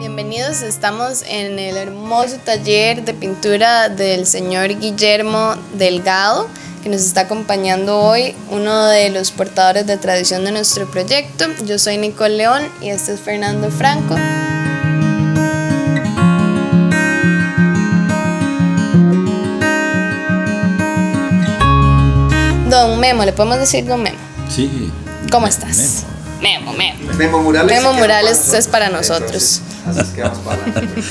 Bienvenidos, estamos en el hermoso taller de pintura del señor Guillermo Delgado, que nos está acompañando hoy, uno de los portadores de tradición de nuestro proyecto. Yo soy Nicole León y este es Fernando Franco. Don Memo, ¿le podemos decir Don Memo? Sí. ¿Cómo estás? Memo. Memo Murales. Memo Murales es para nosotros. Así es que vamos para adelante.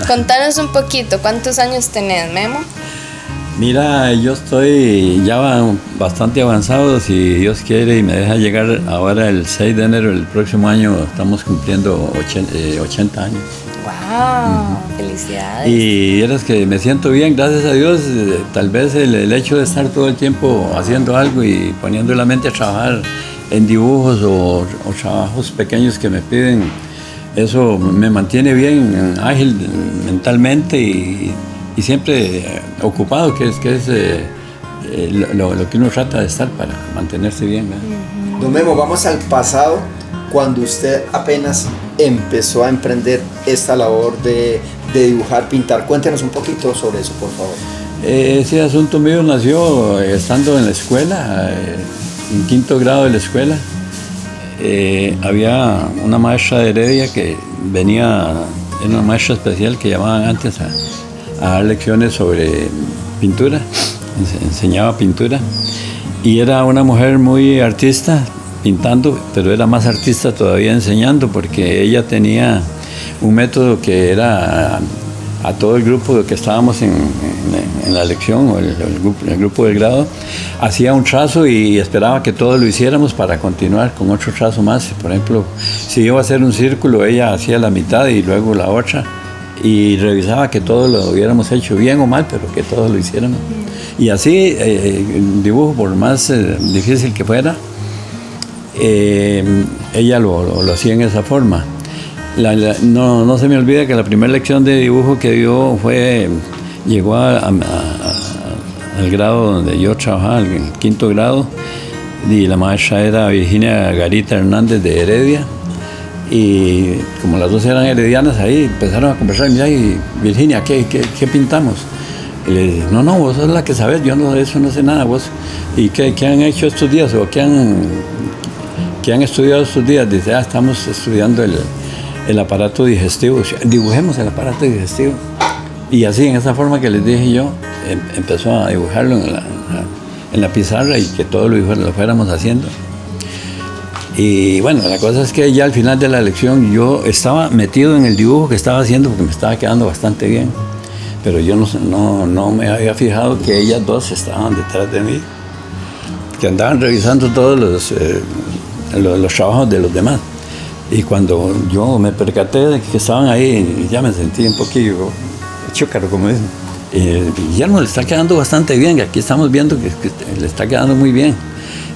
Contanos un poquito, ¿cuántos años tenés, Memo? Mira, yo estoy ya bastante avanzado, si Dios quiere y me deja llegar ahora el 6 de enero del próximo año, estamos cumpliendo 80 años. ¡Wow! ¡Felicidades! Y eres que me siento bien, gracias a Dios. Tal vez el hecho de estar todo el tiempo haciendo algo y poniendo la mente a trabajar en dibujos o trabajos pequeños que me piden, eso me mantiene bien, ágil mentalmente y siempre ocupado, que es lo que uno trata de estar para mantenerse bien, ¿verdad? Don Memo, vamos al pasado, cuando usted apenas empezó a emprender esta labor de dibujar, pintar. Cuéntenos un poquito sobre eso, por favor. Ese asunto mío nació estando en la escuela, en quinto grado de la escuela. Había una maestra de Heredia que venía, era una maestra especial que llamaban antes a dar lecciones sobre pintura, enseñaba pintura, y era una mujer muy artista pintando, pero era más artista todavía enseñando, porque ella tenía un método que era a todo el grupo que estábamos en la lección, o el grupo del grado, hacía un trazo y esperaba que todos lo hiciéramos para continuar con otro trazo más. Por ejemplo, si iba a hacer un círculo, ella hacía la mitad y luego la otra, y revisaba que todos lo hubiéramos hecho bien o mal, pero que todos lo hiciéramos. Y así, el dibujo, por más difícil que fuera, ella lo hacía en esa forma. No se me olvida que la primera lección de dibujo que dio llegó al grado donde yo trabajaba, el quinto grado, y la maestra era Virginia Garita Hernández de Heredia, y como las dos eran heredianas, ahí empezaron a conversar. Mira, y Virginia, ¿qué pintamos? Y le dije, no, vos sos la que sabes, yo de eso no sé nada, vos. ¿Y qué han hecho estos días? ¿O qué han estudiado estos días? Dice, estamos estudiando el aparato digestivo. Dibujemos el aparato digestivo. Y así, en esa forma que les dije yo, empezó a dibujarlo en la pizarra y que todo lo fuéramos haciendo. Y bueno, la cosa es que ya al final de la lección yo estaba metido en el dibujo que estaba haciendo porque me estaba quedando bastante bien. Pero yo no me había fijado que ellas dos estaban detrás de mí, que andaban revisando todos los trabajos de los demás. Y cuando yo me percaté de que estaban ahí, ya me sentí un poquillo chúcaro, como dicen. Guillermo, le está quedando bastante bien, que aquí estamos viendo que le está quedando muy bien.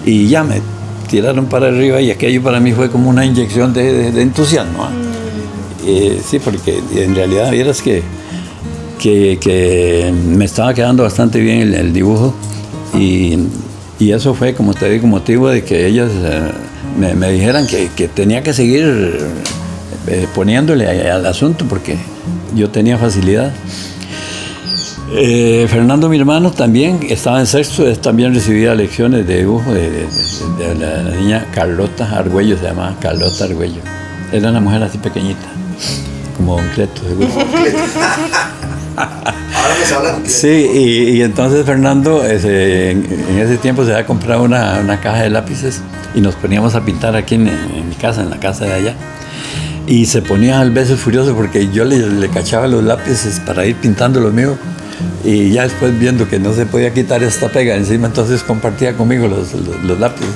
Y ya me tiraron para arriba y aquello para mí fue como una inyección de entusiasmo. Sí, porque en realidad vieras que me estaba quedando bastante bien el dibujo, y eso fue, como te digo, motivo de que ellas me dijeran que tenía que seguir poniéndole al asunto porque yo tenía facilidad. Fernando, mi hermano, también estaba en sexto, él también recibía lecciones de dibujo de la niña Carlota Argüello, se llamaba Carlota Argüello. Era una mujer así pequeñita, como Don Cleto, seguro. Ahora nos hablan. Sí, y entonces Fernando en ese tiempo se había comprado una caja de lápices y nos poníamos a pintar aquí en mi casa, en la casa de allá. Y se ponía al veces furioso porque yo le cachaba los lápices para ir pintando lo mío. Y ya después, viendo que no se podía quitar esta pega encima, entonces compartía conmigo los lápices.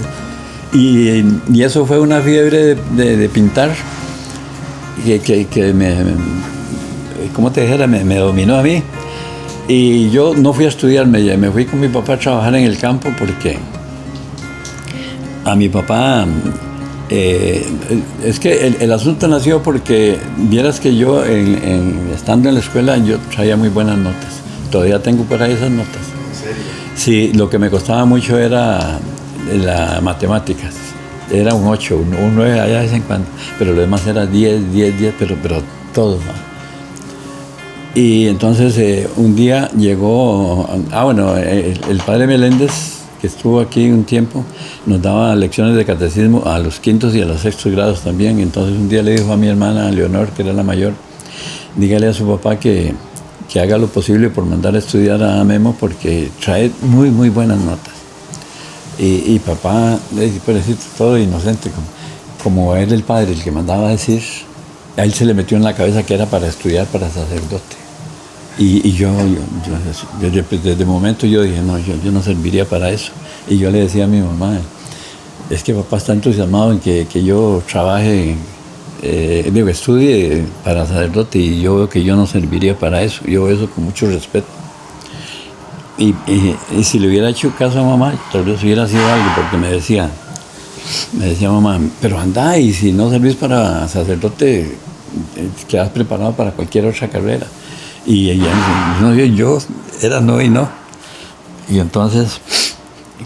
Y eso fue una fiebre de pintar que como te dijera, me dominó a mí. Y yo no fui a estudiar, me fui con mi papá a trabajar en el campo porque a mi papá, es que el asunto nació porque vieras que yo estando en la escuela yo traía muy buenas notas. Todavía tengo por ahí esas notas. ¿En serio? Sí, lo que me costaba mucho era las matemáticas. era un 8, un 9 allá de vez en cuando, pero lo demás era 10, pero todo, ¿no? Y entonces un día llegó, el padre Meléndez, que estuvo aquí un tiempo, nos daba lecciones de catecismo a los quintos y a los sextos grados también. Entonces un día le dijo a mi hermana Leonor, que era la mayor, dígale a su papá que haga lo posible por mandar a estudiar a Memo porque trae muy, muy buenas notas. Y papá, pobrecito, todo inocente, como era el padre el que mandaba a decir, a él se le metió en la cabeza que era para estudiar para sacerdote. Y yo desde el momento yo dije, no, yo no serviría para eso. Y yo le decía a mi mamá, es que papá está entusiasmado en que yo trabaje, estudie para sacerdote, y yo veo que yo no serviría para eso. Yo veo eso con mucho respeto. Y si le hubiera hecho caso a mamá, tal vez hubiera sido algo, porque me decía mamá, pero anda, y si no servís para sacerdote, quedas preparado para cualquier otra carrera. Y ella no, yo era no y no. Y entonces,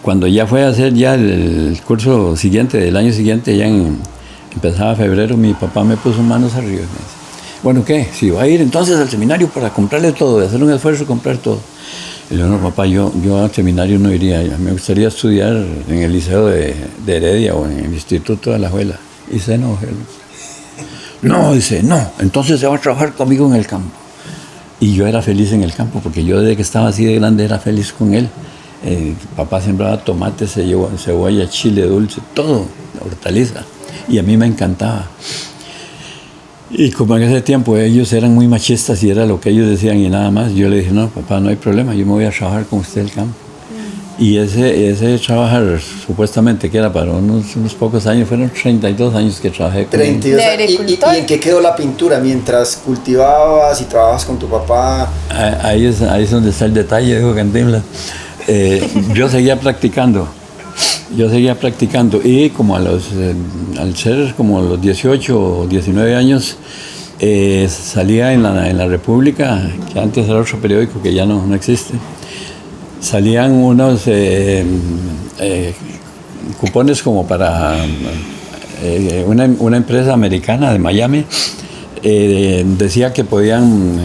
cuando ya fue a hacer ya el curso siguiente, del año siguiente, ya empezaba febrero, mi papá me puso manos arriba. Me dice, bueno, ¿qué? Si va a ir entonces al seminario para comprarle todo, de hacer un esfuerzo y comprar todo. Y le digo, no, papá, yo al seminario no iría. Me gustaría estudiar en el liceo de Heredia o en el Instituto de Alajuela. Y se enojó. No, dice, no, entonces se va a trabajar conmigo en el campo. Y yo era feliz en el campo, porque yo desde que estaba así de grande era feliz con él. Papá sembraba tomate, cebolla, chile dulce, todo, hortaliza. Y a mí me encantaba. Y como en ese tiempo ellos eran muy machistas y era lo que ellos decían y nada más, yo le dije, no, papá, no hay problema, yo me voy a trabajar con usted el campo. Y ese trabajar, supuestamente que era para unos pocos años, fueron 32 años que trabajé con 32 años. ¿Y en qué quedó la pintura? Mientras cultivabas y trabajabas con tu papá. Ahí es donde está el detalle, dijo Cantinflas. Yo seguía practicando. Y como al ser como los 18 o 19 años, salía en la República, que antes era otro periódico que ya no existe. Salían unos cupones como para una empresa americana de Miami. Decía que podían,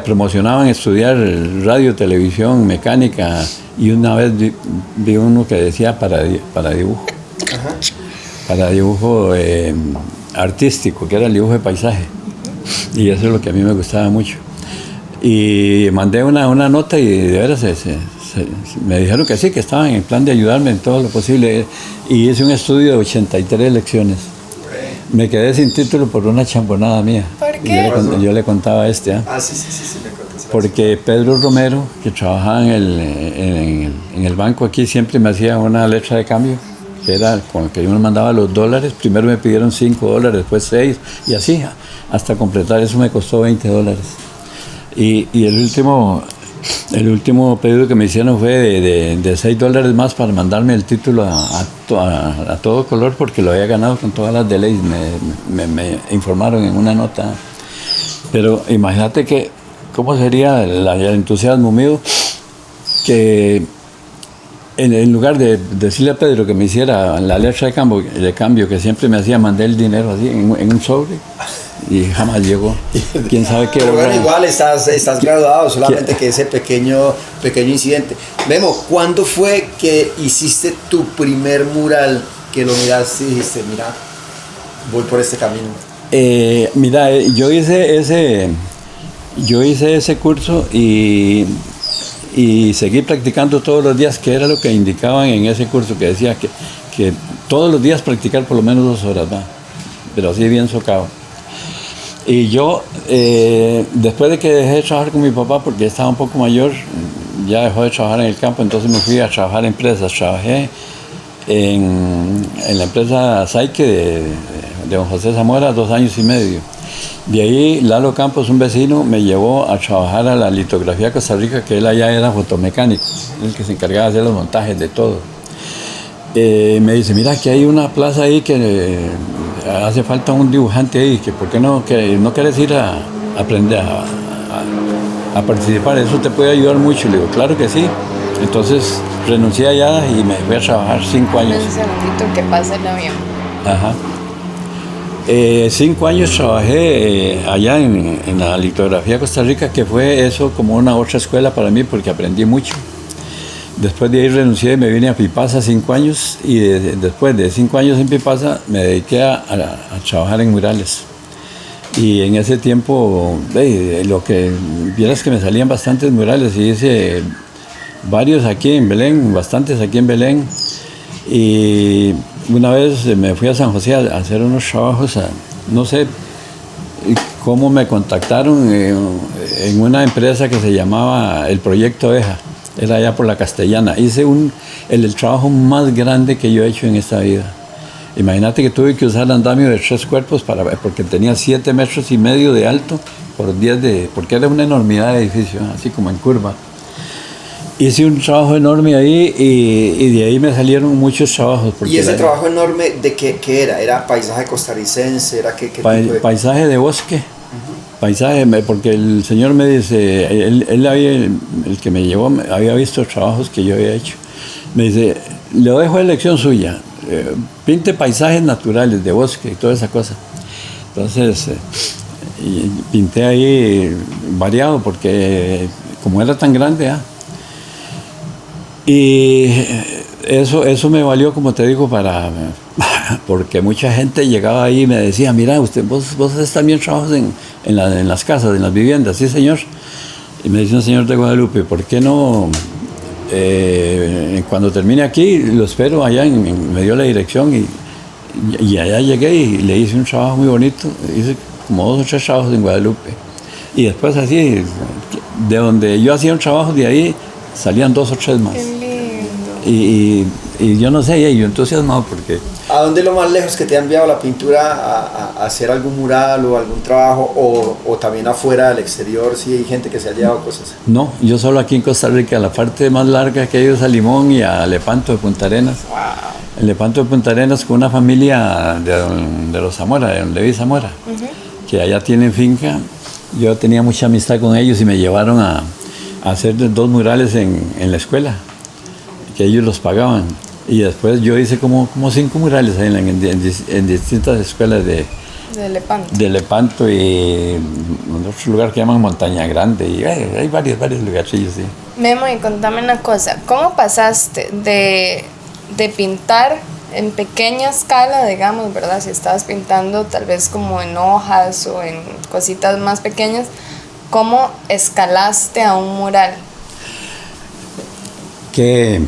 promocionaban estudiar radio, televisión, mecánica, y una vez vi uno que decía para dibujo. Ajá. Para dibujo artístico, que era el dibujo de paisaje. Y eso es lo que a mí me gustaba mucho. Y mandé una nota y de veras me dijeron que sí, que estaban en plan de ayudarme en todo lo posible. Y hice un estudio de 83 lecciones. Me quedé sin título por una chambonada mía. ¿Por qué? Yo le contaba a sí, me contaste. Porque Pedro Romero, que trabajaba en el banco aquí, siempre me hacía una letra de cambio, que era con la que yo me mandaba los dólares. Primero me pidieron $5, después 6, y así, hasta completar eso me costó $20. Y el último pedido que me hicieron fue de $6 más para mandarme el título a todo color, porque lo había ganado con todas las de ley, me informaron en una nota. Pero imagínate cómo sería el entusiasmo mío, que en lugar de decirle a Pedro que me hiciera la letra de cambio que siempre me hacía, mandé el dinero así en un sobre. Y jamás llegó. ¿Quién sabe qué? Pero bueno, igual estás graduado, solamente que ese pequeño incidente. Memo, ¿cuándo fue que hiciste tu primer mural, que lo miraste y dijiste, mira, voy por este camino? Yo hice ese curso y seguí practicando todos los días, que era lo que indicaban en ese curso, que decía que todos los días practicar por lo menos 2 horas, ¿va? Pero así bien socado. Y yo, después de que dejé de trabajar con mi papá, porque estaba un poco mayor, ya dejó de trabajar en el campo, entonces me fui a trabajar en empresas. Trabajé en la empresa Saike de don José Zamora 2 años y medio. De ahí Lalo Campos, un vecino, me llevó a trabajar a la litografía Costa Rica, que él allá era fotomecánico, el que se encargaba de hacer los montajes de todo. Me dice, mira, que hay una plaza ahí que hace falta un dibujante ahí, que por qué no quieres ir a aprender a participar, eso te puede ayudar mucho. Le digo, claro que sí. Entonces renuncié allá y me fui a trabajar 5 años. Un segundito que pase el avión. Ajá. 5 años trabajé allá en la litografía de Costa Rica, que fue eso como una otra escuela para mí porque aprendí mucho. Después de ahí renuncié y me vine a Pipasa 5 años y después de 5 años en Pipasa me dediqué a trabajar en murales. Y en ese tiempo, lo que vieras que me salían bastantes murales y hice varios aquí en Belén, bastantes aquí en Belén. Y una vez me fui a San José a hacer unos trabajos, no sé cómo me contactaron en una empresa que se llamaba el Proyecto EJA, era allá por la Castellana. Hice el trabajo más grande que yo he hecho en esta vida. Imagínate que tuve que usar andamio de 3 cuerpos porque tenía 7,5 metros de alto por 10 porque era una enormidad de edificio, así como en curva. Hice un trabajo enorme ahí y de ahí me salieron muchos trabajos. ¿Y ese trabajo enorme de qué era? ¿Era paisaje costarricense? ¿Era qué tipo de...? Paisaje de bosque. Paisaje, porque el señor me dice, el que me llevó había visto trabajos que yo había hecho. Me dice, le dejo a elección suya, pinte paisajes naturales de bosque y toda esa cosa. Entonces, pinté ahí variado porque como era tan grande, y eso me valió, como te digo, porque mucha gente llegaba ahí y me decía, mira, vos haces también trabajos en las casas, en las viviendas. Sí, señor. Y me dice un señor de Guadalupe, ¿por qué no, cuando termine aquí, lo espero allá? Me dio la dirección y allá llegué y le hice un trabajo muy bonito. Hice como 2 o 3 trabajos en Guadalupe. Y después así, de donde yo hacía un trabajo, de ahí salían 2 o 3 más. Qué lindo. Y yo no sé, yo entusiasmado porque... ¿A dónde es lo más lejos que te ha enviado la pintura a hacer algún mural o algún trabajo o también afuera del exterior? Sí, hay gente que se ha llevado cosas. No, yo solo aquí en Costa Rica, la parte más larga que he ido es a Limón y a Lepanto de Punta Arenas. Wow. En Lepanto de Punta Arenas con una familia de los Zamora, de don Levi Zamora, que allá tienen finca. Yo tenía mucha amistad con ellos y me llevaron a hacer 2 murales en la escuela, que ellos los pagaban. Y después yo hice como 5 murales ahí en distintas escuelas de Lepanto y en otro lugar que llaman Montaña Grande. Y hay varios lugarcillos, sí. Memo, y contame una cosa, ¿cómo pasaste de pintar en pequeña escala, digamos, ¿verdad? Si estabas pintando tal vez como en hojas o en cositas más pequeñas, ¿cómo escalaste a un mural? Qué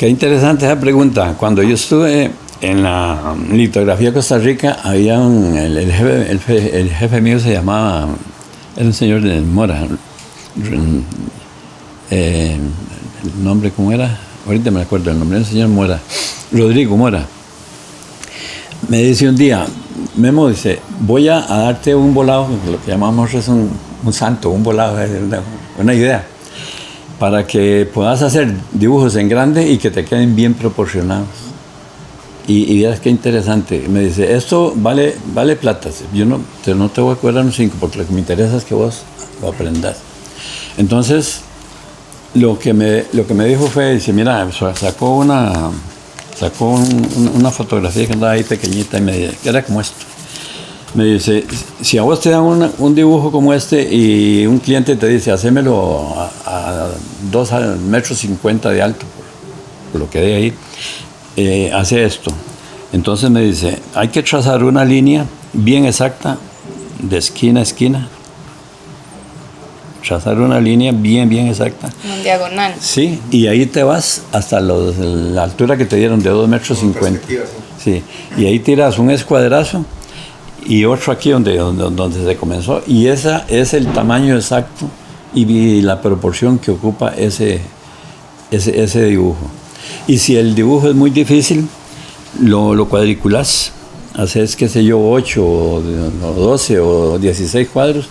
interesante esa pregunta. Cuando yo estuve en la litografía de Costa Rica, había el jefe mío se llamaba, era un señor de Mora. El nombre, ¿cómo era? Ahorita me acuerdo el nombre, era un señor Mora, Rodrigo Mora. Me dice un día, Memo, dice, voy a darte un volado, lo que llamamos es un santo, un volado, una idea, para que puedas hacer dibujos en grande y que te queden bien proporcionados. Y veas qué interesante. Me dice, esto vale plata. Yo no te voy a cobrar un 5 porque lo que me interesa es que vos lo aprendas. Entonces, lo que me dijo fue, dice, mira, sacó una fotografía que andaba ahí pequeñita y que era como esto. Me dice, si a vos te dan un dibujo como este y un cliente te dice, hacémelo a 2,50 metros de alto, por lo que de ahí, hace esto. Entonces me dice, hay que trazar una línea bien exacta de esquina a esquina. Trazar una línea bien exacta. En diagonal. Sí, y ahí te vas hasta la altura que te dieron de 2,50 metros. Sí, y ahí tiras un escuadrazo y otro aquí donde se comenzó, y ese es el tamaño exacto y la proporción que ocupa ese dibujo. Y si el dibujo es muy difícil, lo cuadriculás, haces, qué sé yo, 8 o 12 o 16 cuadros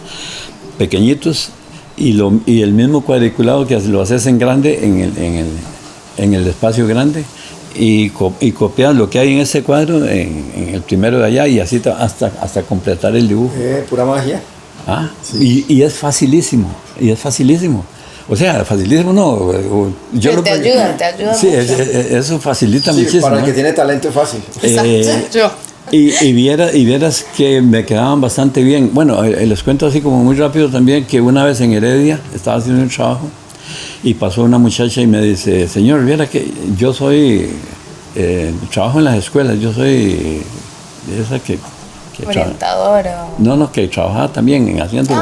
pequeñitos y el mismo cuadriculado que lo haces en grande en el espacio grande. Y copias lo que hay en ese cuadro en el primero de allá y así hasta completar el dibujo. Pura magia. Sí. Y es facilísimo, O sea, facilísimo no. Te ayuda sí, mucho. Eso facilita Sí, muchísimo. para el que tiene talento es fácil. Exacto. Y vieras que me quedaban bastante bien. Bueno, les cuento así como muy rápido también que una vez en Heredia estaba haciendo un trabajo y pasó una muchacha y me dice, señor, viera que yo soy, trabajo en las escuelas, yo soy esa que Orientadora. no, que trabajaba también haciendo,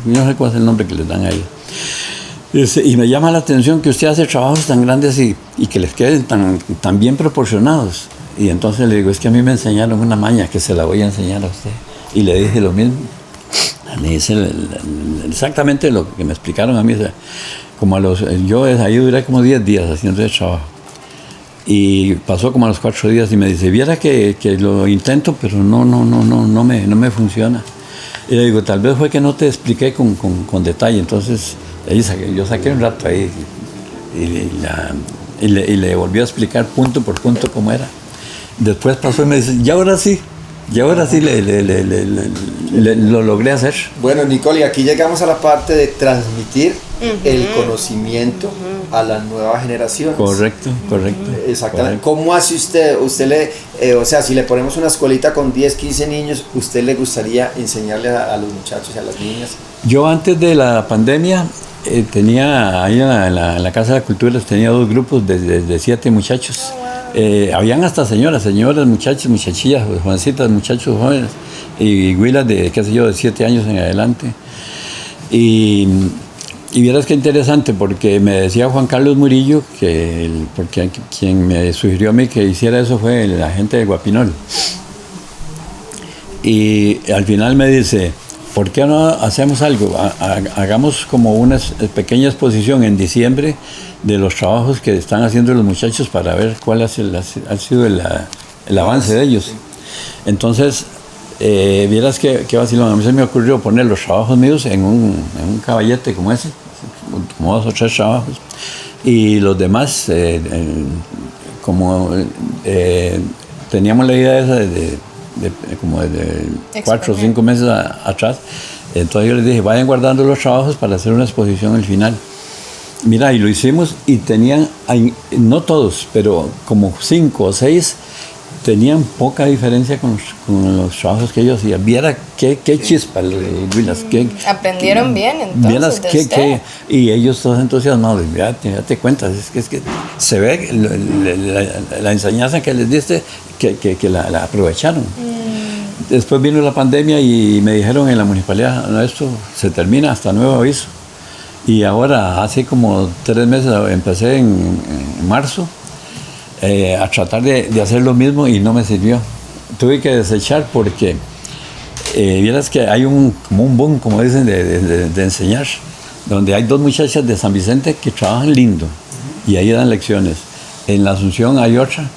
no sé cuál es el nombre que les dan a ellos. Y me llama la atención que usted hace trabajos tan grandes y que les queden tan bien proporcionados. Y entonces le digo, es que a mí me enseñaron una maña que se la voy a enseñar a usted. Y le dije lo mismo. Me dice exactamente lo que me explicaron a mí. O sea, yo ahí duré como 10 días haciendo ese trabajo. Y pasó como a los 4 días y me dice, viera que lo intento, pero no me funciona. Y le digo, tal vez fue que no te expliqué con detalle. Entonces yo saqué un rato ahí y le volví a explicar punto por punto cómo era. Después pasó y me dice, y ahora sí lo logré hacer. Bueno, Nicole, y aquí llegamos a la parte de transmitir el conocimiento a las nuevas generaciones. Correcto. Exactamente. ¿Cómo hace usted? O sea, si le ponemos una escuelita con 10, 15 niños, ¿usted le gustaría enseñarle a los muchachos y a las niñas? Yo antes de la pandemia tenía ahí en la Casa de la Cultura, tenía 2 grupos de 7 muchachos. Habían hasta señoras, muchachos, muchachillas, jovencitas, muchachos jóvenes y huilas de, qué sé yo, de 7 años en adelante. Y vieras qué interesante, porque me decía Juan Carlos Murillo, porque quien me sugirió a mí que hiciera eso fue la gente de Guapinol. Y al final me dice, ¿por qué no hacemos algo? Hagamos como una pequeña exposición en diciembre de los trabajos que están haciendo los muchachos para ver cuál ha sido el avance de ellos. Entonces, vieras qué vacilón. A mí se me ocurrió poner los trabajos míos en un caballete como ese, como 2 o 3 trabajos, y los demás, teníamos la idea esa de como de 4 o 5 meses atrás. Entonces yo les dije, vayan guardando los trabajos para hacer una exposición al final. Mira, y lo hicimos y tenían, no todos, pero como 5 o 6 tenían poca diferencia con los trabajos que ellos hacían. Viera qué chispa, Willas. Aprendieron bien, entonces. Y ellos todos entusiasmados. Date cuenta, es que se ve la enseñanza que les diste, que la aprovecharon. Después vino la pandemia y me dijeron en la municipalidad, no, esto se termina hasta nuevo aviso. Y ahora, hace como 3 meses, empecé en marzo a tratar de hacer lo mismo y no me sirvió. Tuve que desechar porque vieras que hay como un boom, como dicen, de enseñar, donde hay 2 muchachas de San Vicente que trabajan lindo y ahí dan lecciones. En la Asunción hay otra,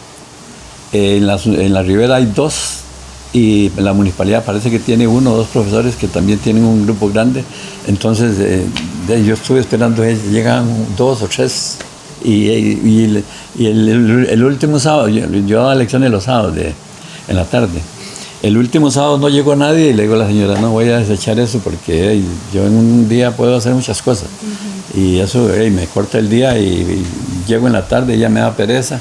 en la Ribera hay 2 y la municipalidad parece que tiene 1 o 2 profesores que también tienen un grupo grande. Entonces yo estuve esperando, llegan 2 o 3 y el último sábado, yo daba lecciones los sábados en la tarde. El último sábado no llegó nadie y le digo a la señora, no voy a desechar eso porque yo en un día puedo hacer muchas cosas. Y eso me corta el día y llego en la tarde y ya me da pereza.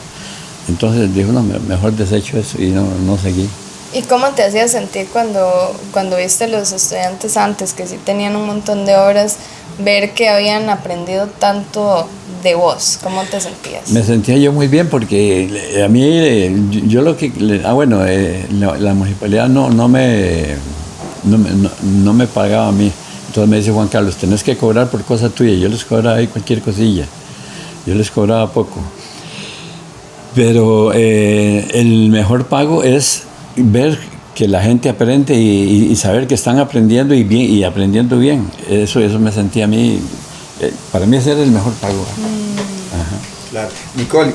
Entonces dijo, no, mejor desecho eso y no seguí. ¿Y cómo te hacía sentir cuando viste a los estudiantes antes, que sí tenían un montón de horas, ver que habían aprendido tanto de vos? ¿Cómo te sentías? Me sentía yo muy bien porque a mí, yo lo que... la municipalidad no me pagaba a mí. Entonces me dice Juan Carlos, tenés que cobrar por cosa tuya. Yo les cobraba ahí cualquier cosilla. Yo les cobraba poco. Pero el mejor pago es ver que la gente aprende y saber que están aprendiendo y aprendiendo bien. Eso me sentía a mí, para mí ese era el mejor pago. Ajá. Claro. Nicole,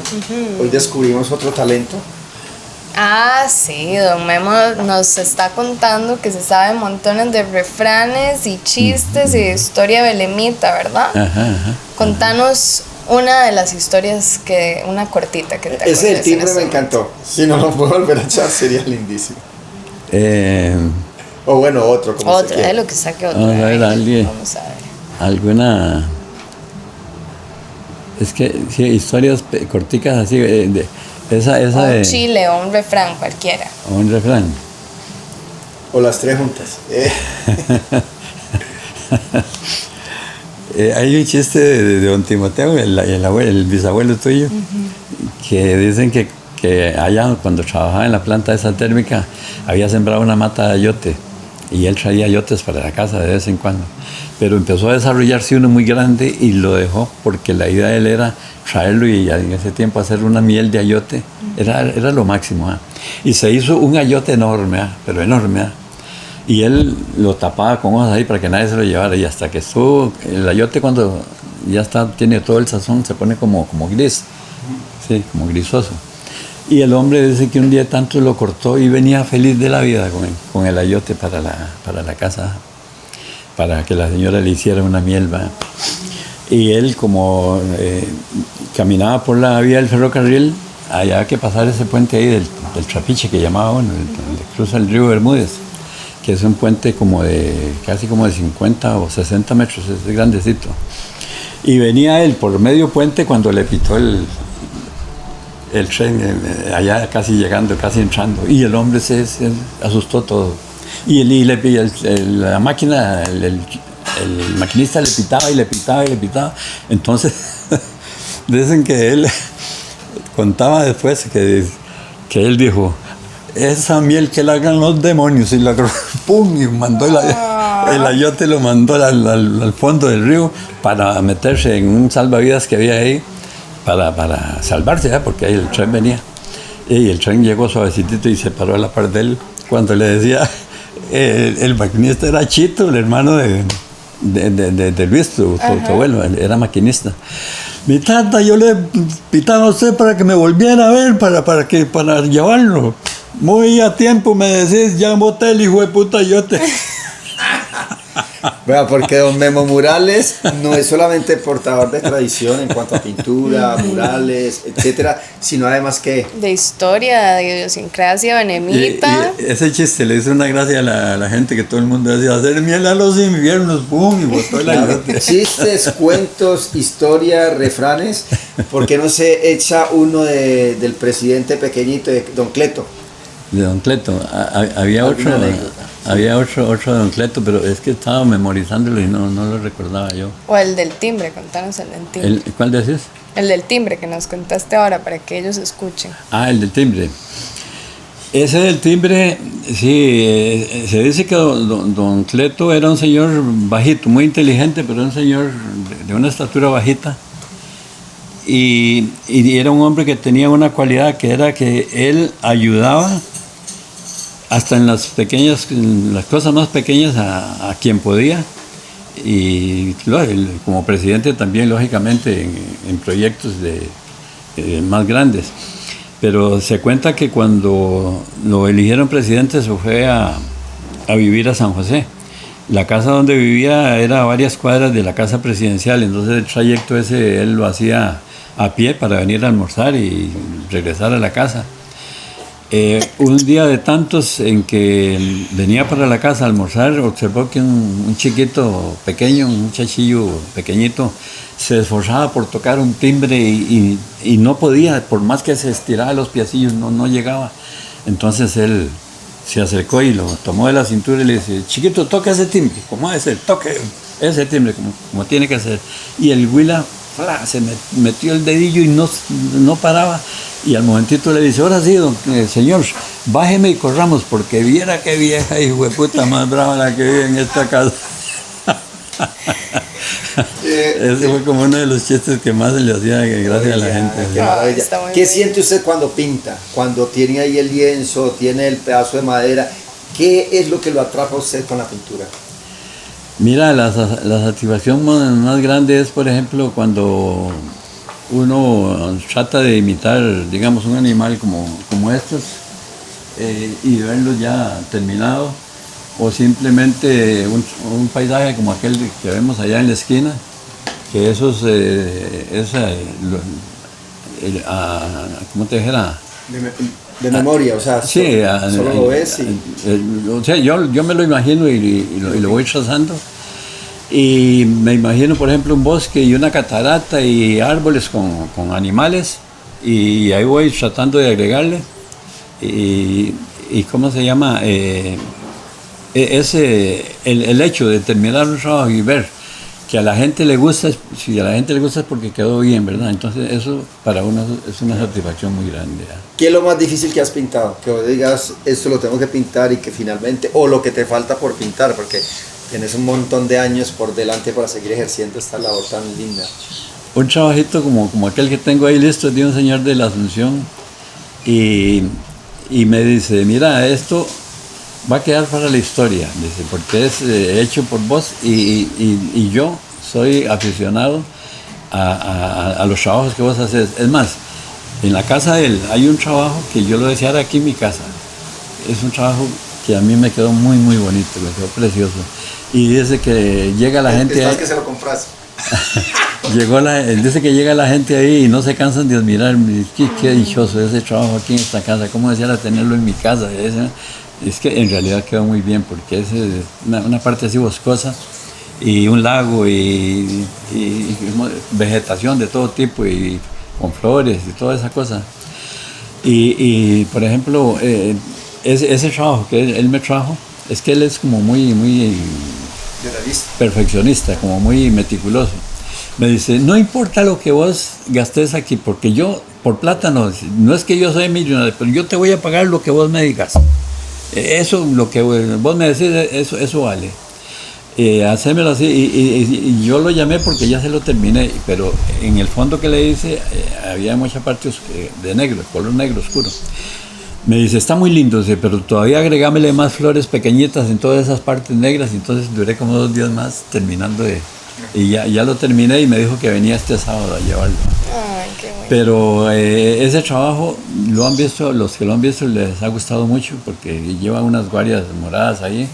hoy descubrimos otro talento. Sí, don Memo nos está contando que se sabe montones de refranes y chistes y de historia belemita, ¿verdad? Ajá. Contanos una de las historias, una cortita que te acuerdes. Ese del timbre me encantó. Si no lo puedo volver a echar, sería lindísimo. O bueno, otro, como otra, de lo que saque otro. Vamos a ver, Vamos a ver. ¿Alguna Es que, sí, historias corticas así, esa O un de... chile o un refrán cualquiera. O un refrán. O las tres juntas. Hay un chiste de don Timoteo, el bisabuelo tuyo, que dicen que allá cuando trabajaba en la planta esa térmica había sembrado una mata de ayote y él traía ayotes para la casa de vez en cuando. Pero empezó a desarrollarse uno muy grande y lo dejó porque la idea de él era traerlo y en ese tiempo hacer una miel de ayote. Era lo máximo. ¿Eh? Y se hizo un ayote enorme, pero enorme. Y él lo tapaba con hojas ahí para que nadie se lo llevara. Y hasta que estuvo, el ayote cuando ya tiene todo el sazón, se pone como gris. Sí, como grisoso. Y el hombre dice que un día tanto lo cortó y venía feliz de la vida con el ayote para la casa, para que la señora le hiciera una miel. ¿Va? Y él, como caminaba por la vía del ferrocarril, había que pasar ese puente ahí del Trapiche que llamaba, bueno, el cruza el río Bermúdez, que es un puente casi como de 50 o 60 metros, es grandecito. Y venía él por medio puente cuando le pitó el tren, allá casi llegando, casi entrando, y el hombre se asustó todo. Y la máquina, el maquinista le pitaba y le pitaba y le pitaba. Entonces, dicen que él contaba después que él dijo: esa miel que la hagan los demonios, y la ¡pum! Y mandó el ayote, lo mandó al fondo del río para meterse en un salvavidas que había ahí para salvarse, ¿eh? Porque ahí el tren venía. Y el tren llegó suavecitito y se paró a la par de él cuando le decía, el maquinista era Chito, el hermano de Luis, tu abuelo, era maquinista. Mi tata, yo le pitaba a usted para que me volviera a ver, para llevarlo. Muy a tiempo me decís, ya boté el hijo de puta ayote. Bueno, porque don Memo Murales no es solamente portador de tradición en cuanto a pintura, murales, etcétera, sino además que de historia, de idiosincrasia benemita. Y ese chiste le hizo una gracia a la gente, que todo el mundo decía: hacer miel a los inviernos, ¡pum! Y botó el ayote. Chistes, cuentos, historias, refranes. ¿Por qué no se echa uno del presidente pequeñito, de don Cleto? De don Cleto. Había otro de don Cleto, pero es que estaba memorizándolo y no lo recordaba yo. O el del timbre, contanos el del timbre. ¿Cuál decís? El del timbre que nos contaste ahora para que ellos escuchen. Ah, el del timbre. Ese del timbre, sí, se dice que don Cleto era un señor bajito, muy inteligente, pero un señor de una estatura bajita. Y era un hombre que tenía una cualidad, que era que él ayudaba hasta en las cosas más pequeñas a quien podía. Y como presidente también, lógicamente, en proyectos más grandes. Pero se cuenta que cuando lo eligieron presidente se fue a vivir a San José. La casa donde vivía era a varias cuadras de la casa presidencial, entonces el trayecto ese él lo hacía a pie para venir a almorzar y regresar a la casa. Un día de tantos en que venía para la casa a almorzar, observó que un chiquito pequeño, un muchachillo pequeñito, se esforzaba por tocar un timbre y no podía, por más que se estiraba los piecillos, no llegaba. Entonces él se acercó y lo tomó de la cintura y le dice: chiquito, toca ese timbre, ¿cómo debe ser? Toque ese timbre como tiene que ser. Y el huila se metió el dedillo y no paraba. Y al momentito le dice: ahora sí, señor, bájeme y corramos, porque viera qué vieja hijo de puta más brava la que vive en esta casa. Ese fue como uno de los chistes que más se le hacía gracia a la gente. Qué maravilla. ¿Qué siente usted cuando pinta? Cuando tiene ahí el lienzo, tiene el pedazo de madera, ¿qué es lo que lo atrapa a usted con la pintura? Mira, la satisfacción más grande es, por ejemplo, cuando uno trata de imitar, digamos, un animal como estos y verlo ya terminado, o simplemente un paisaje como aquel que vemos allá en la esquina, que ¿cómo te dijera? De memoria, o sea, sí, solo lo ves y... o sea, yo me lo imagino y lo voy trazando. Y me imagino, por ejemplo, un bosque y una catarata y árboles con animales, y ahí voy tratando de agregarle. Y ¿cómo se llama? El hecho de terminar un trabajo y ver que a la gente le gusta, si a la gente le gusta es porque quedó bien, ¿verdad? Entonces eso para uno es una satisfacción muy grande. ¿Ya? ¿Qué es lo más difícil que has pintado? Que vos digas, esto lo tengo que pintar y que finalmente, o lo que te falta por pintar, porque tienes un montón de años por delante para seguir ejerciendo esta labor tan linda. Un trabajito como aquel que tengo ahí listo es de un señor de la Asunción, y me dice, mira, esto va a quedar para la historia, dice, porque es hecho por vos, y yo soy aficionado a los trabajos que vos haces. Es más, en la casa de él hay un trabajo que yo lo deseara aquí en mi casa. Es un trabajo que a mí me quedó muy, muy bonito, me quedó precioso. Y dice que llega la gente... ¿Estás que se lo compras? Dice que llega la gente ahí y no se cansan de admirar. Qué dichoso ese trabajo aquí en esta casa, cómo deseara tenerlo en mi casa. Es que en realidad quedó muy bien, porque es una parte así boscosa, y un lago y vegetación de todo tipo, y con flores y toda esa cosa. Y por ejemplo, ese trabajo que él me trajo, es que él es como muy perfeccionista, como muy meticuloso. Me dice, no importa lo que vos gastes aquí, porque yo, por plata no es que yo soy millonario, pero yo te voy a pagar lo que vos me digas. Eso, lo que vos me decís, eso vale. Hacémelo así, y yo lo llamé porque ya se lo terminé, pero en el fondo que le hice había muchas partes de negro, color negro oscuro. Me dice, está muy lindo, pero todavía agregámele más flores pequeñitas en todas esas partes negras. Y entonces duré como 2 días más terminando y ya lo terminé, y me dijo que venía este sábado a llevarlo. Ay, qué bueno. Pero ese trabajo lo han visto, los que lo han visto les ha gustado mucho, porque lleva unas guarias moradas ahí,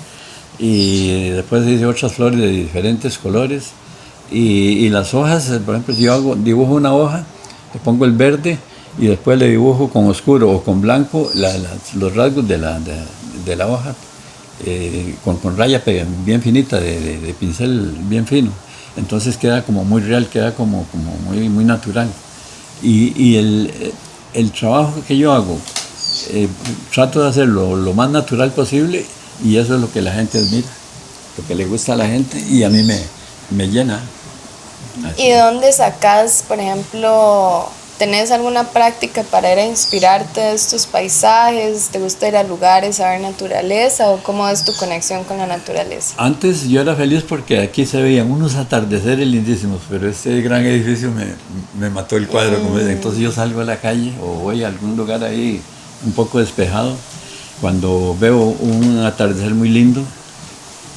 y después hice otras flores de diferentes colores, y las hojas, por ejemplo, si yo dibujo una hoja, le pongo el verde y después le dibujo con oscuro o con blanco los rasgos de la hoja, con raya bien finita, de pincel bien fino. Entonces queda como muy real, queda como muy, muy natural. Y el trabajo que yo hago, trato de hacerlo lo más natural posible, y eso es lo que la gente admira, lo que le gusta a la gente, y a mí me llena. Así. ¿Y de dónde sacas, por ejemplo, tenés alguna práctica para ir a inspirarte de estos paisajes? ¿Te gusta ir a lugares a ver naturaleza, o cómo es tu conexión con la naturaleza? Antes yo era feliz porque aquí se veían unos atardeceres lindísimos, pero este gran edificio me mató el cuadro. Entonces yo salgo a la calle o voy a algún lugar ahí un poco despejado, cuando veo un atardecer muy lindo,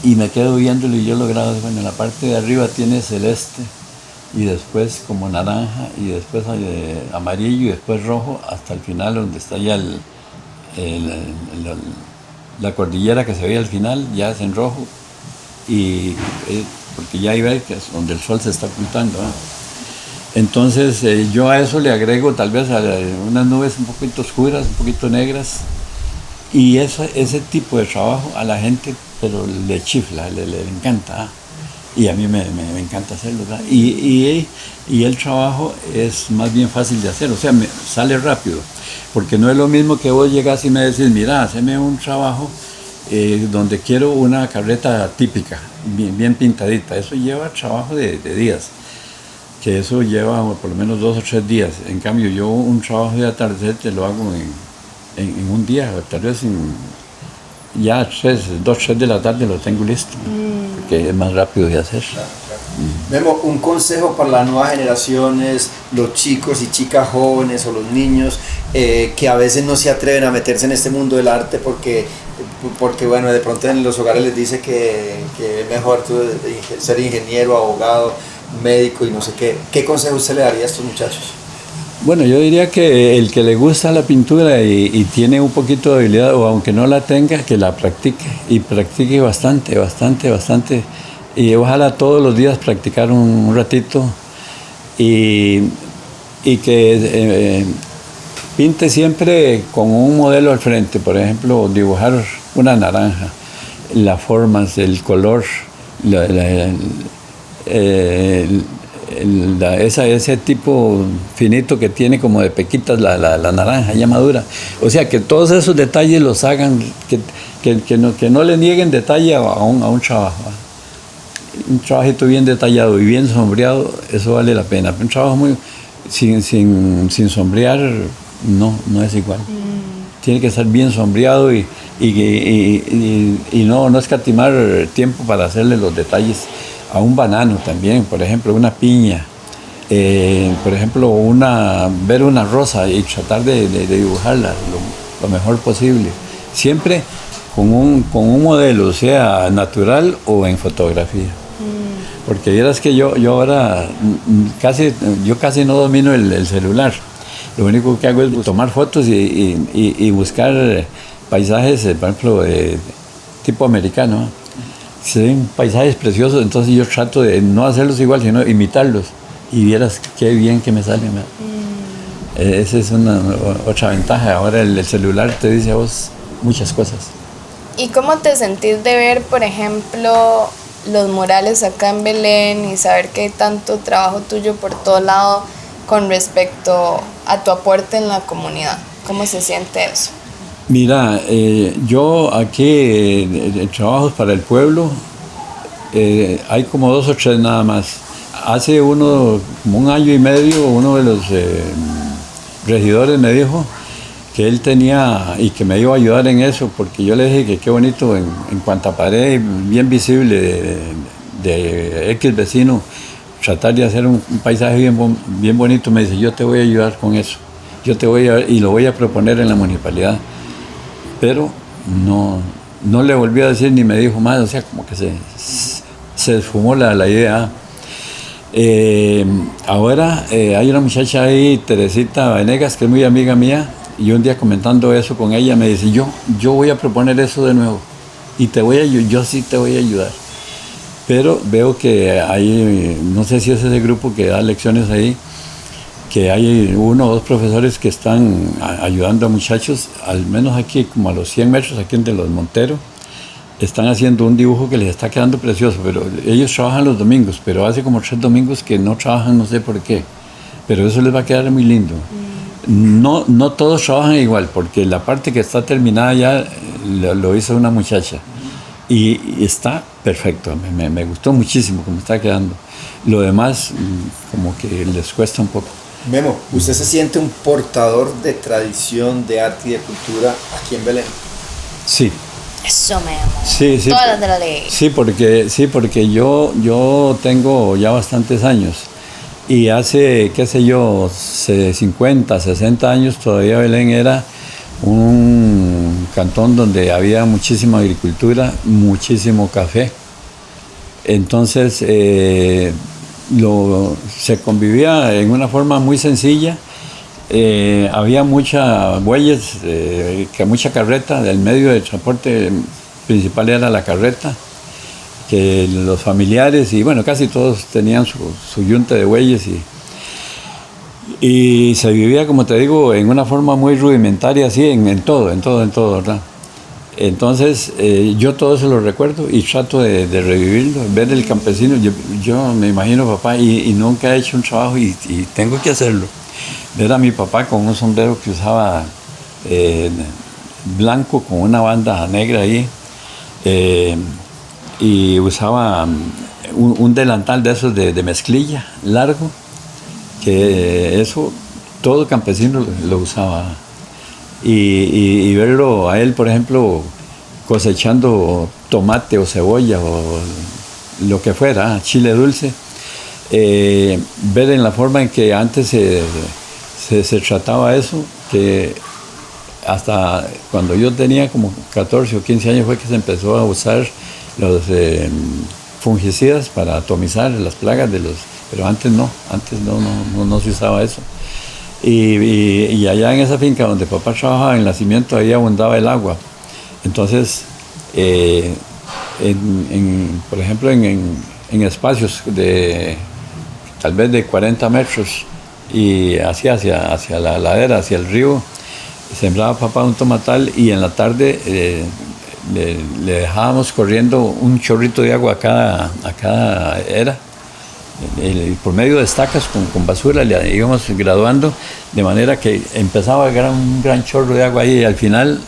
y me quedo viéndolo, y yo lo grabo. Bueno, en la parte de arriba tiene celeste, y después como naranja, y después amarillo, y después rojo, hasta el final, donde está ya la cordillera que se ve al final, ya es en rojo, porque ya ahí ve que es donde el sol se está ocultando, ¿eh? Entonces yo a eso le agrego tal vez unas nubes un poquito oscuras, un poquito negras, y ese tipo de trabajo a la gente pero le chifla, le encanta, ¿eh? Y a mí me encanta hacerlo, ¿verdad? Y el trabajo es más bien fácil de hacer, o sea, me sale rápido, porque no es lo mismo que vos llegas y me decís, mira, haceme un trabajo donde quiero una carreta típica, bien pintadita. Eso lleva trabajo de días, que eso lleva por lo menos 2 o 3 días. En cambio, yo un trabajo de atardecer te lo hago en un día, tal vez ya 2, 3 de la tarde lo tengo listo, porque es más rápido de hacer. Memo, un consejo para las nuevas generaciones, los chicos y chicas jóvenes o los niños que a veces no se atreven a meterse en este mundo del arte porque bueno, de pronto en los hogares les dice que es mejor ser ingeniero, abogado, médico y no sé qué. ¿Qué consejo usted le daría a estos muchachos? Bueno, yo diría que el que le gusta la pintura y tiene un poquito de habilidad, o aunque no la tenga, que la practique, y practique bastante. Y ojalá todos los días practicar un ratito, y que pinte siempre con un modelo al frente. Por ejemplo, dibujar una naranja, las formas, el color, ese tipo finito que tiene como de pequitas la naranja ya madura. O sea, que todos esos detalles los hagan, que no le nieguen detalle a un trabajo. Un trabajito bien detallado y bien sombreado, eso vale la pena. Un trabajo muy sin sombrear no es igual. Tiene que estar bien sombreado y no escatimar tiempo para hacerle los detalles a un banano también, por ejemplo, una piña, por ejemplo, ver una rosa y tratar de dibujarla lo mejor posible. Siempre con un modelo, sea natural o en fotografía. Porque vieras que yo ahora casi no domino el celular. Lo único que hago es tomar fotos y buscar paisajes, por ejemplo, tipo americano. Se ven paisajes preciosos, entonces yo trato de no hacerlos igual, sino imitarlos. Y vieras qué bien que me salen. Esa es otra ventaja. Ahora el celular te dice a vos muchas cosas. ¿Y cómo te sentís de ver, por ejemplo, los murales acá en Belén y saber que hay tanto trabajo tuyo por todo lado con respecto a tu aporte en la comunidad? ¿Cómo se siente eso? Mira, yo aquí trabajos para el pueblo, hay como 2 o 3 nada más. Hace como un año y medio, uno de los regidores me dijo que él tenía y que me iba a ayudar en eso, porque yo le dije que qué bonito en cuanta pared bien visible de X vecino, tratar de hacer un paisaje bien bonito. Me dice, yo te voy a ayudar con eso, y lo voy a proponer en la municipalidad. Pero no le volví a decir ni me dijo más, o sea, como que se esfumó la idea. Ahora hay una muchacha ahí, Teresita Venegas, que es muy amiga mía, y un día comentando eso con ella me dice, yo voy a proponer eso de nuevo y yo sí te voy a ayudar. Pero veo que hay, no sé si es ese grupo que da lecciones ahí, que hay 1 o 2 profesores que están ayudando a muchachos, al menos aquí como a los 100 metros, aquí entre los Monteros, están haciendo un dibujo que les está quedando precioso, pero ellos trabajan los domingos, pero hace como 3 domingos que no trabajan, no sé por qué, pero eso les va a quedar muy lindo. No todos trabajan igual, porque la parte que está terminada ya lo hizo una muchacha y está perfecto, me gustó muchísimo cómo está quedando. Lo demás como que les cuesta un poco. Memo, ¿usted se siente un portador de tradición, de arte y de cultura aquí en Belén? Sí. Eso, Memo. Sí. Todas las de la ley. Sí, porque yo tengo ya bastantes años. Y hace, qué sé yo, 50, 60 años todavía Belén era un cantón donde había muchísima agricultura, muchísimo café. Entonces se convivía en una forma muy sencilla. Había muchas bueyes, mucha carreta. El medio de transporte principal era la carreta, que los familiares y bueno, casi todos tenían su yunta de bueyes y se vivía, como te digo, en una forma muy rudimentaria, así en todo, ¿verdad? Entonces yo todo eso lo recuerdo y trato de revivirlo, ver el campesino. Yo me imagino papá y nunca he hecho un trabajo y tengo que hacerlo. Ver a mi papá con un sombrero que usaba blanco con una banda negra ahí, y usaba un delantal de esos de mezclilla largo, que eso todo campesino lo usaba. Y verlo a él, por ejemplo, cosechando tomate o cebolla o lo que fuera, chile dulce, ver en la forma en que antes se trataba eso, que hasta cuando yo tenía como 14 o 15 años fue que se empezó a usar los fungicidas para atomizar las plagas pero antes no se usaba eso. Y allá en esa finca donde papá trabajaba en el nacimiento, ahí abundaba el agua. Entonces, por ejemplo, en espacios de tal vez de 40 metros y hacia la ladera, hacia el río, sembraba papá un tomatal y en la tarde le dejábamos corriendo un chorrito de agua a cada era. Por medio de estacas con basura le íbamos graduando, de manera que empezaba un gran chorro de agua ahí y al final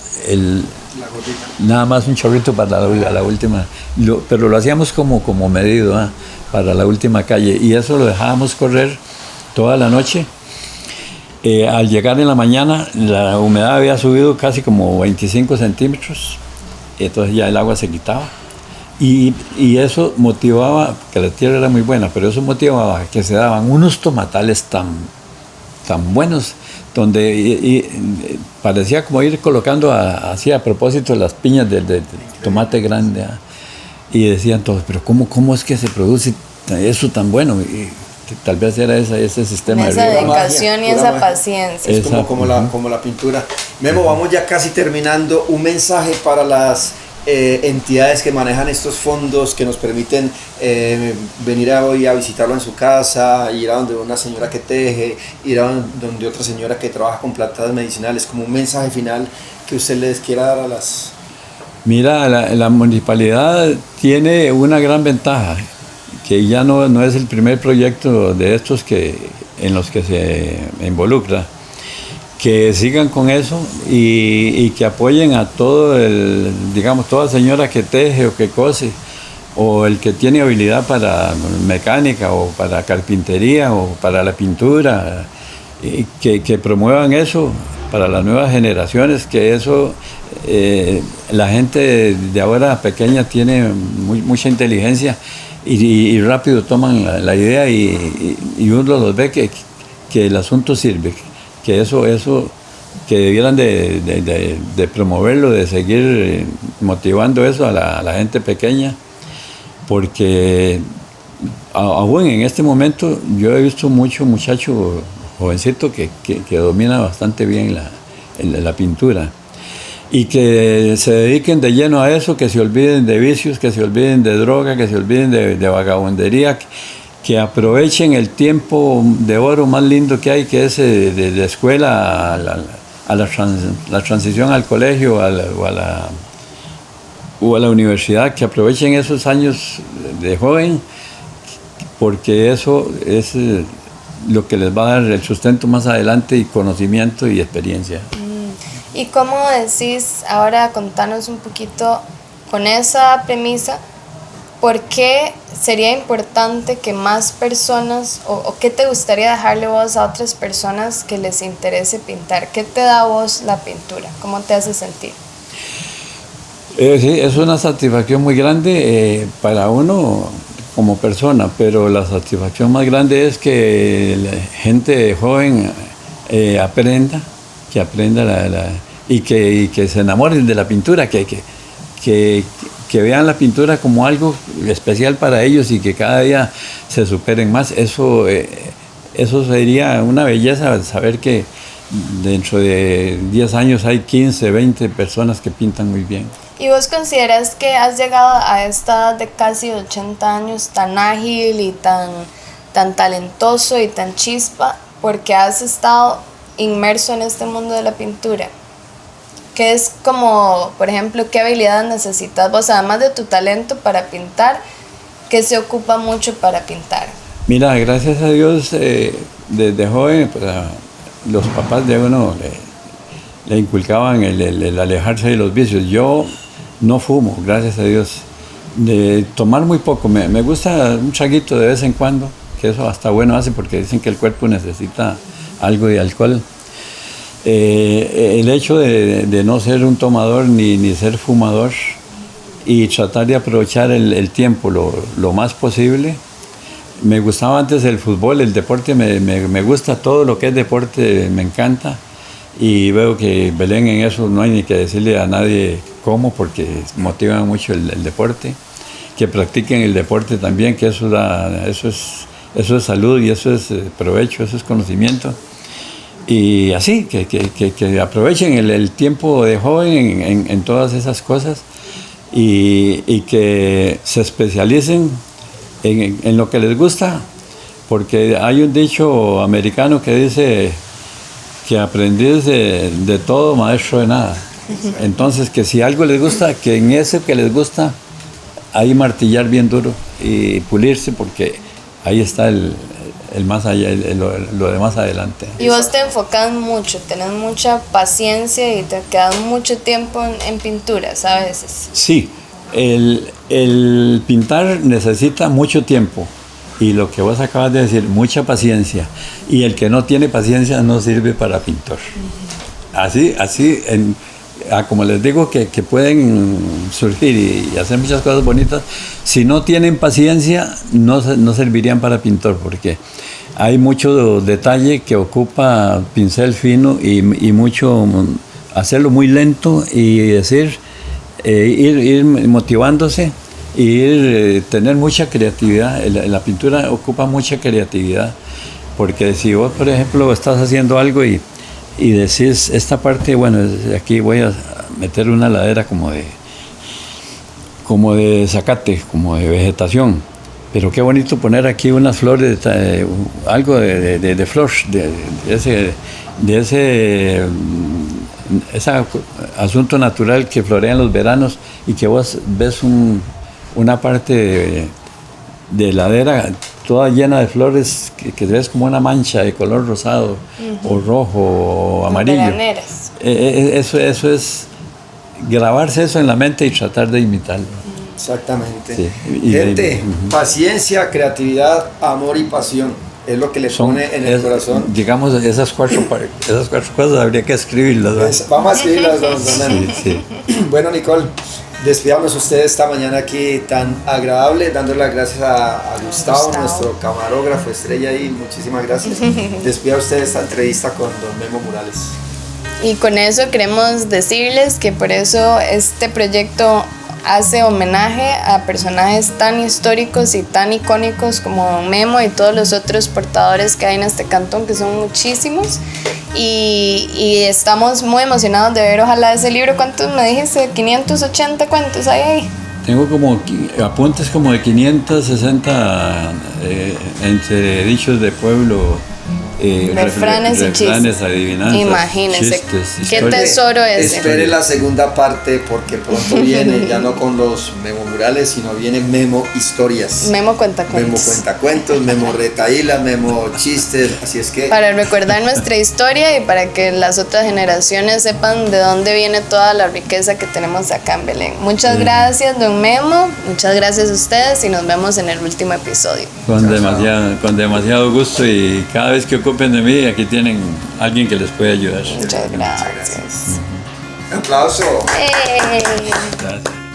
nada más un chorrito para la última, pero lo hacíamos como medido, ¿eh? Para la última calle, y eso lo dejábamos correr toda la noche. Al llegar en la mañana la humedad había subido casi como 25 centímetros, y entonces ya el agua se quitaba. Y eso motivaba, que la tierra era muy buena, pero eso motivaba que se daban unos tomatales tan buenos, donde parecía como ir colocando así a propósito las piñas de tomate grande. ¿Eh? Y decían todos, pero ¿cómo es que se produce eso tan bueno? Y que tal vez era ese sistema esa de dedicación y esa paciencia. Es como la pintura. Memo, vamos ya casi terminando. Un mensaje para las entidades que manejan estos fondos, que nos permiten venir hoy a visitarlo en su casa, ir a donde una señora que teje, ir a donde otra señora que trabaja con plantas medicinales, como un mensaje final que usted les quiera dar a las... Mira, la municipalidad tiene una gran ventaja, que ya no es el primer proyecto de estos en los que se involucra. Que sigan con eso y que apoyen a toda señora que teje o que cose, o el que tiene habilidad para mecánica o para carpintería o para la pintura, y que promuevan eso para las nuevas generaciones, que eso la gente de ahora pequeña tiene mucha inteligencia y rápido toman la idea y uno los ve que el asunto sirve. Que eso que debieran de promoverlo, de seguir motivando eso a la gente pequeña, porque aún en este momento yo he visto mucho muchacho jovencito que domina bastante bien la pintura, y que se dediquen de lleno a eso, que se olviden de vicios, que se olviden de droga, que se olviden de vagabundería, que aprovechen el tiempo de oro más lindo que hay, que es de escuela a la transición al colegio o a la universidad, que aprovechen esos años de joven, porque eso es lo que les va a dar el sustento más adelante, y conocimiento y experiencia. ¿Y cómo decís, ahora contanos un poquito con esa premisa, por qué sería importante que más personas, o qué te gustaría dejarle vos a otras personas que les interese pintar? ¿Qué te da a vos la pintura? ¿Cómo te hace sentir? Sí, es una satisfacción muy grande para uno como persona, pero la satisfacción más grande es que la gente joven aprenda y que se enamoren de la pintura, que vean la pintura como algo especial para ellos y que cada día se superen más. Eso sería una belleza, saber que dentro de 10 años hay 15, 20 personas que pintan muy bien. ¿Y vos consideras que has llegado a esta edad de casi 80 años tan ágil y tan talentoso y tan chispa porque has estado inmerso en este mundo de la pintura? ¿Qué es como, por ejemplo, qué habilidades necesitas vos, además de tu talento para pintar, que se ocupa mucho para pintar? Mira, gracias a Dios, desde joven, pues, los papás de uno le inculcaban el alejarse de los vicios. Yo no fumo, gracias a Dios. De tomar muy poco, me gusta un traguito de vez en cuando, que eso hasta bueno hace, porque dicen que el cuerpo necesita algo de alcohol. El hecho de no ser un tomador ni ser fumador, y tratar de aprovechar el tiempo lo más posible. Me gustaba antes el fútbol, el deporte, me gusta todo lo que es deporte, me encanta, y veo que Belén en eso no hay ni que decirle a nadie cómo, porque motiva mucho el deporte, que practiquen el deporte también, que eso es salud y eso es provecho, eso es conocimiento. Y así, que aprovechen el tiempo de joven en todas esas cosas, y que se especialicen en lo que les gusta, porque hay un dicho americano que dice que aprendiz de todo, maestro de nada. Entonces, que si algo les gusta, que en eso que les gusta, ahí martillar bien duro y pulirse, porque ahí está el más allá, lo de más adelante. Y vos te enfocas mucho, tenés mucha paciencia y te quedas mucho tiempo en pinturas a veces. Sí, el pintar necesita mucho tiempo. Y lo que vos acabas de decir, mucha paciencia. Y el que no tiene paciencia no sirve para pintor. Así, como les digo, que pueden surgir y hacer muchas cosas bonitas. Si no tienen paciencia, no servirían para pintor, porque hay mucho detalle que ocupa pincel fino y mucho hacerlo muy lento y decir, ir motivándose. Y tener mucha creatividad. La pintura ocupa mucha creatividad, porque si vos, por ejemplo, estás haciendo algo y decís, esta parte, bueno, aquí voy a meter una ladera como de zacate, como de vegetación, pero qué bonito poner aquí unas flores, algo de flor, ese asunto natural que florea en los veranos, y que vos ves una parte de ladera toda llena de flores que ves como una mancha de color rosado, o rojo o amarillo. Veraneras. Eso es grabarse eso en la mente y tratar de imitarlo. Exactamente. Sí. Gente, paciencia, creatividad, amor y pasión es lo que le pone en el corazón. Digamos, esas cuatro cosas habría que escribirlas. Vamos a escribirlas, don Memo. Sí. Bueno, Nicole, despidamos ustedes esta mañana aquí tan agradable, dándole las gracias a Gustavo, nuestro camarógrafo estrella, y muchísimas gracias. Despida usted esta entrevista con don Memo Morales. Y con eso queremos decirles que por eso este proyecto hace homenaje a personajes tan históricos y tan icónicos como don Memo y todos los otros portadores que hay en este cantón, que son muchísimos. Y estamos muy emocionados de ver, ojalá, ese libro. ¿Cuántos me dijiste? 580 cuentos hay ahí. Tengo como apuntes como de 560 entre dichos de pueblo, refranes y chistes, adivinanzas, imagínense, chistes, qué tesoro ese. Espere la segunda parte, porque pronto viene, ya no con los Memo Murales, sino viene Memo Historias. Memo Cuentacuentos. Memo Cuentacuentos, Memo Retaíla, Memo Chistes, así es que... Para recordar nuestra historia y para que las otras generaciones sepan de dónde viene toda la riqueza que tenemos acá en Belén. Muchas gracias, don Memo, muchas gracias a ustedes, y nos vemos en el último episodio. Con demasiado gusto, y cada vez que ocupen de mí, aquí tienen alguien que les puede ayudar. Muchas gracias. Un aplauso. ¡Hey! Gracias.